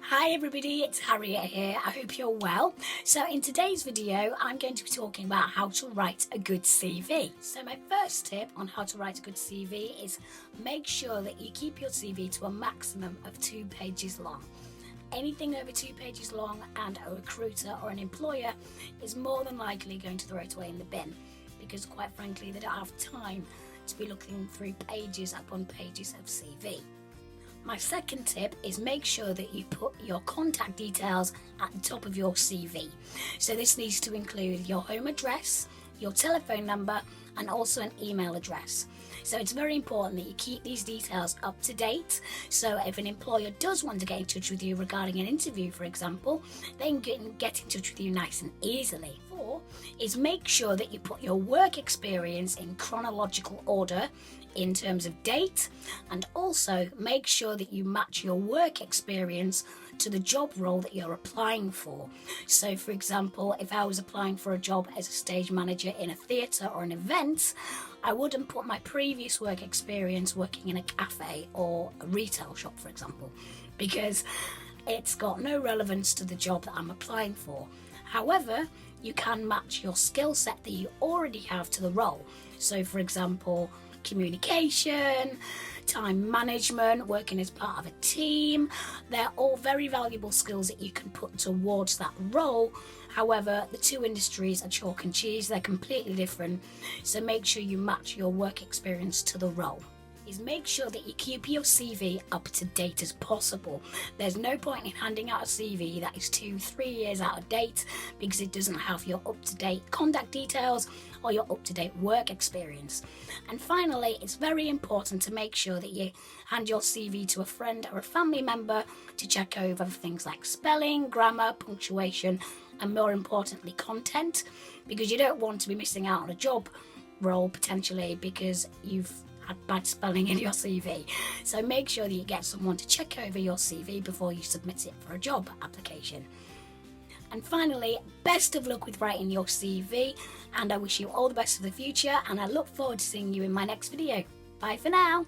Hi everybody, it's Harriet here. I hope you're well. So in today's video, I'm going to be talking about how to write a good CV. So my first tip on how to write a good CV is make sure that you keep your CV to a maximum of 2 pages long. Anything over 2 pages long and a recruiter or an employer is more than likely going to throw it away in the bin because quite frankly they don't have time to be looking through pages upon pages of CV. My second tip is make sure that you put your contact details at the top of your CV. So this needs to include your home address, your telephone number, and also an email address. So it's very important that you keep these details up to date. So if an employer does want to get in touch with you regarding an interview, for example, they can get in touch with you nice and easily. 4 is make sure that you put your work experience in chronological order in terms of date, and also make sure that you match your work experience to the job role that you're applying for. So for example, if I was applying for a job as a stage manager in a theatre or an event, I wouldn't put my previous work experience working in a cafe or a retail shop, for example, because it's got no relevance to the job that I'm applying for. However, you can match your skill set that you already have to the role. So for example, communication, time management, working as part of a team, they're all very valuable skills that you can put towards that role. However, the two industries are chalk and cheese, they're completely different, so make sure you match your work experience to the role. Is make sure that you keep your CV up to date as possible. There's no point in handing out a CV that is 2-3 years out of date because it doesn't have your up-to-date contact details or your up-to-date work experience. And finally, it's very important to make sure that you hand your CV to a friend or a family member to check over things like spelling, grammar, punctuation, and more importantly, content, because you don't want to be missing out on a job role potentially because you've had bad spelling in your CV. So make sure that you get someone to check over your CV before you submit it for a job application. And finally, best of luck with writing your CV, and I wish you all the best for the future, and I look forward to seeing you in my next video. Bye for now.